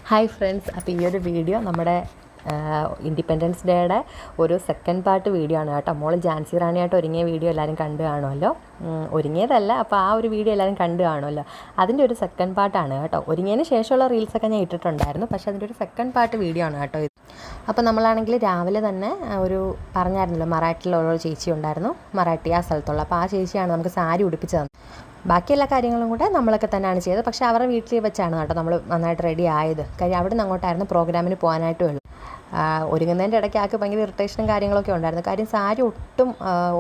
Hi friends, അപ്പോൾ ഈ ഒരു വീഡിയോ നമ്മുടെ ഇൻഡിപെൻഡൻസ് ഡേയുടെ ഒരു സെക്കൻഡ് പാർട്ട് വീഡിയോ ആണ് കേട്ടോ. മോൾ ജാൻസി റാണിയായിട്ട് ഒരുങ്ങിയ വീഡിയോ എല്ലാവരും കണ്ടു കാണുമല്ലോ. ഒരുങ്ങിയതല്ല, അപ്പോൾ ആ ഒരു വീഡിയോ എല്ലാവരും കണ്ടു കാണുമല്ലോ. അതിൻ്റെ ഒരു സെക്കൻഡ് പാർട്ടാണ് കേട്ടോ. ഒരുങ്ങിയതിന് ശേഷമുള്ള റീൽസൊക്കെ ഞാൻ ഇട്ടിട്ടുണ്ടായിരുന്നു, പക്ഷേ അതിൻ്റെ ഒരു സെക്കൻഡ് പാർട്ട് വീഡിയോ ആണ് കേട്ടോ ഇത്. അപ്പോൾ നമ്മളാണെങ്കിൽ രാവിലെ തന്നെ ഒരു പറഞ്ഞായിരുന്നല്ലോ, മറാഠിയിലുള്ള ചേച്ചി ഉണ്ടായിരുന്നു, മറാഠി ആ സ്ഥലത്തുള്ള. അപ്പോൾ ആ ചേച്ചിയാണ് നമുക്ക് സാരി ഉടുപ്പിച്ച് തന്നത്. ബാക്കി എല്ലാ കാര്യങ്ങളും കൂടെ നമ്മളൊക്കെ തന്നെയാണ് ചെയ്തത്. പക്ഷേ അവരുടെ വീട്ടിൽ വെച്ചാണ് കേട്ടോ നമ്മൾ നന്നായിട്ട് റെഡി ആയത്. കാര്യം അവിടെ നിന്ന് അങ്ങോട്ടായിരുന്നു പ്രോഗ്രാമിന് പോകാനായിട്ട് ഉള്ളൂ. ഒരുങ്ങുന്നതിൻ്റെ ഇടയ്ക്ക് ആൾക്ക് ഭയങ്കര ഇറിറ്റേഷനും കാര്യങ്ങളൊക്കെ ഉണ്ടായിരുന്നു. കാര്യം സാരി ഒട്ടും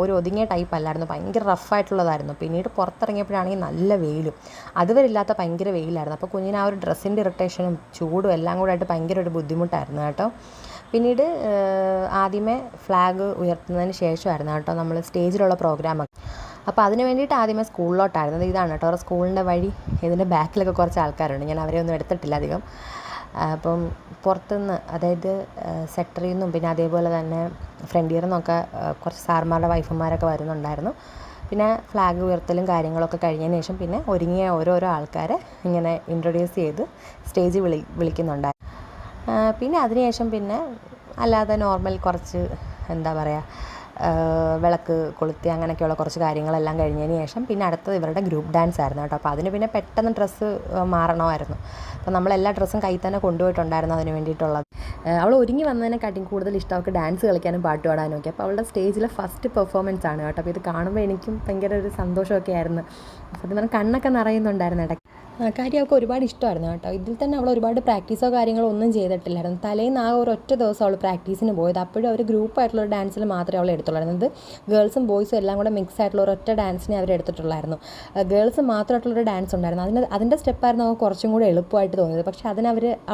ഒരു ഒതുങ്ങിയ ടൈപ്പ് അല്ലായിരുന്നു, ഭയങ്കര റഫായിട്ടുള്ളതായിരുന്നു. പിന്നീട് പുറത്തിറങ്ങിയപ്പോഴാണെങ്കിൽ നല്ല വെയിലും, അതുവരെ ഇല്ലാത്ത ഭയങ്കര വെയിലായിരുന്നു. അപ്പോൾ കുഞ്ഞിന് ആ ഒരു ഡ്രസ്സിൻ്റെ ഇറിറ്റേഷനും ചൂടും എല്ലാം കൂടെ ആയിട്ട് ഭയങ്കര ഒരു ബുദ്ധിമുട്ടായിരുന്നു കേട്ടോ. പിന്നീട് ആദ്യമേ ഫ്ലാഗ് ഉയർത്തുന്നതിന് ശേഷമായിരുന്നു കേട്ടോ നമ്മൾ സ്റ്റേജിലുള്ള പ്രോഗ്രാമൊക്കെ. അപ്പോൾ അതിന് വേണ്ടിയിട്ട് ആദ്യമേ സ്കൂളിലോട്ടായിരുന്നത്. ഇതാണ് കേട്ടോ അവരുടെ സ്കൂളിൻ്റെ വഴി. ഇതിൻ്റെ ബാക്കിലൊക്കെ കുറച്ച് ആൾക്കാരുണ്ട്, ഞാൻ അവരെ ഒന്നും എടുത്തിട്ടില്ല അധികം. അപ്പം പുറത്തുനിന്ന്, അതായത് സെക്ടറിൽ നിന്നും പിന്നെ അതേപോലെ തന്നെ ഫ്രണ്ടിയർ നിന്നൊക്കെ കുറച്ച് സാർമാരുടെ വൈഫന്മാരൊക്കെ വരുന്നുണ്ടായിരുന്നു. പിന്നെ ഫ്ലാഗ് ഉയർത്തലും കാര്യങ്ങളൊക്കെ കഴിഞ്ഞതിന് ശേഷം പിന്നെ ഒരുങ്ങിയ ഓരോരോ ആൾക്കാരെ ഇങ്ങനെ ഇൻട്രൊഡ്യൂസ് ചെയ്ത് സ്റ്റേജിൽ വിളിക്കുന്നുണ്ടായിരുന്നു. പിന്നെ അതിനുശേഷം പിന്നെ അല്ലാതെ നോർമൽ കുറച്ച് എന്താ പറയുക, വിളക്ക് കൊളുത്തി അങ്ങനെയൊക്കെയുള്ള കുറച്ച് കാര്യങ്ങളെല്ലാം കഴിഞ്ഞതിന് ശേഷം പിന്നെ അടുത്തത് ഇവരുടെ ഗ്രൂപ്പ് ഡാൻസ് ആയിരുന്നു കേട്ടോ. അപ്പോൾ അതിന് പിന്നെ പെട്ടെന്ന് ഡ്രസ്സ് മാറണമായിരുന്നു. അപ്പോൾ നമ്മളെല്ലാ ഡ്രസ്സും കയ്യിൽ തന്നെ കൊണ്ടുപോയിട്ടുണ്ടായിരുന്നു അതിന് വേണ്ടിയിട്ടുള്ളത്. അവൾ ഒരുങ്ങി വന്നതിനെക്കാട്ടിയും കൂടുതൽ ഇഷ്ടം അവൾക്ക് ഡാൻസ് കളിക്കാനും പാട്ട് പാടാനും ഒക്കെ. അപ്പോൾ അവളുടെ സ്റ്റേജിലെ ഫസ്റ്റ് പെർഫോമൻസ് ആണ് കേട്ടോ. അപ്പോൾ ഇത് കാണുമ്പോൾ എനിക്കും ഭയങ്കര ഒരു സന്തോഷമൊക്കെ ആയിരുന്നു. സത്യം പറഞ്ഞാൽ കണ്ണൊക്കെ നിറയുന്നുണ്ടായിരുന്നു ഇടയ്ക്ക്. കാര്യം അവൾക്ക് ഒരുപാട് ഇഷ്ടമായിരുന്നു കേട്ടോ. ഇതിൽ തന്നെ അവൾ ഒരുപാട് പ്രാക്ടീസോ കാര്യങ്ങളോ ഒന്നും ചെയ്തിട്ടില്ലായിരുന്നു. തലേന്ന് ആ ഒരൊറ്റ ദിവസം അവൾ പ്രാക്ടീസിന് പോയത്. അപ്പോഴും അവർ ഗ്രൂപ്പായിട്ടുള്ള ഡാൻസിൽ മാത്രമേ അവൾ എടുത്തുള്ളായിരുന്നു. ഗേൾസും ബോയ്സും എല്ലാം കൂടെ മിക്സ് ആയിട്ടുള്ള ഒരൊറ്റ ഡാൻസിനെ അവർ എടുത്തിട്ടുള്ളായിരുന്നു. ഗേൾസ് മാത്രമായിട്ടുള്ളൊരു ഡാൻസ് ഉണ്ടായിരുന്നു. അതിൻ്റെ സ്റ്റെപ്പായിരുന്നു അവൾക്ക് കുറച്ചും കൂടെ എളുപ്പമായിട്ട് തോന്നിയത്. പക്ഷേ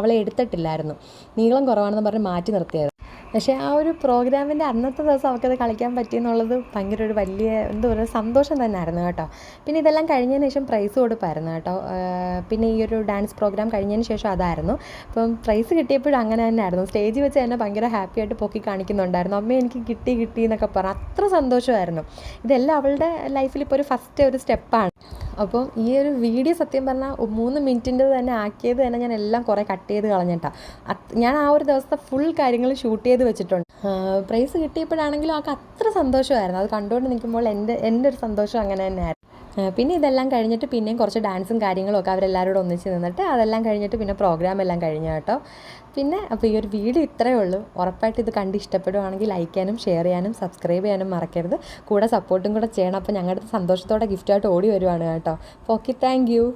അവളെ എടുത്തിട്ടില്ലായിരുന്നു, നീളം കുറവാണെന്ന് പറഞ്ഞ് മാറ്റി നിർത്തിയത്. പക്ഷേ ആ ഒരു പ്രോഗ്രാമിൻ്റെ അന്നത്തെ ദിവസം അവർക്കത് കളിക്കാൻ പറ്റിയെന്നുള്ളത് ഭയങ്കര ഒരു വലിയ എന്താ പറയുക സന്തോഷം തന്നെ ആയിരുന്നു കേട്ടോ. പിന്നെ ഇതെല്ലാം കഴിഞ്ഞതിന് ശേഷം പ്രൈസ് കൊടുപ്പായിരുന്നു കേട്ടോ. പിന്നെ ഈ ഒരു ഡാൻസ് പ്രോഗ്രാം കഴിഞ്ഞതിന് ശേഷം അതായിരുന്നു. അപ്പം പ്രൈസ് കിട്ടിയപ്പോഴും അങ്ങനെ തന്നെ ആയിരുന്നു. സ്റ്റേജിൽ വെച്ച് തന്നെ ഭയങ്കര ഹാപ്പി ആയിട്ട് പൊക്കി കാണിക്കുന്നുണ്ടായിരുന്നു. അമ്മ എനിക്ക് കിട്ടി എന്നൊക്കെ പറഞ്ഞു. അത്ര സന്തോഷമായിരുന്നു. ഇതെല്ലാം അവളുടെ ലൈഫിൽ ഇപ്പോൾ ഒരു ഫസ്റ്റ് ഒരു സ്റ്റെപ്പാണ്. അപ്പം ഈ ഒരു വീഡിയോ സത്യം പറഞ്ഞാൽ 3 മിനിറ്റിൻ്റെ തന്നെ ആക്കിയത് തന്നെ ഞാൻ എല്ലാം കുറേ കട്ട് ചെയ്ത് കളഞ്ഞിട്ടാണ്. ഞാൻ ആ ഒരു ദിവസത്തെ ഫുൾ കാര്യങ്ങൾ ഷൂട്ട് ചെയ്ത് വെച്ചിട്ടുണ്ട്. പ്രൈസ് കിട്ടിയപ്പോഴാണെങ്കിലും ആൾക്ക് അത്ര സന്തോഷമായിരുന്നു. അത് കണ്ടുകൊണ്ട് നിൽക്കുമ്പോൾ എൻ്റെ ഒരു സന്തോഷം അങ്ങനെ തന്നെയായിരുന്നു. പിന്നെ ഇതെല്ലാം കഴിഞ്ഞിട്ട് പിന്നെയും കുറച്ച് ഡാൻസും കാര്യങ്ങളും ഒക്കെ അവരെല്ലാവരോടും ഒന്നിച്ച് നിന്നിട്ട് അതെല്ലാം കഴിഞ്ഞിട്ട് പിന്നെ പ്രോഗ്രാം എല്ലാം കഴിഞ്ഞു കേട്ടോ. പിന്നെ അപ്പോൾ ഈ ഒരു വീഡിയോ ഇത്രയേ ഉള്ളൂ. ഉറപ്പായിട്ട് ഇത് കണ്ട് ഇഷ്ടപ്പെടുവാണെങ്കിൽ ലൈക്ക് ചെയ്യാനും ഷെയർ ചെയ്യാനും സബ്സ്ക്രൈബ് ചെയ്യാനും മറക്കരുത്. കൂടെ സപ്പോർട്ടും കൂടെ ചെയ്യണം. അപ്പോൾ ഞങ്ങളുടെ സന്തോഷത്തോടെ ഗിഫ്റ്റായിട്ട് ഓടി വരുവാണ് കേട്ടോ. Okay, thank you.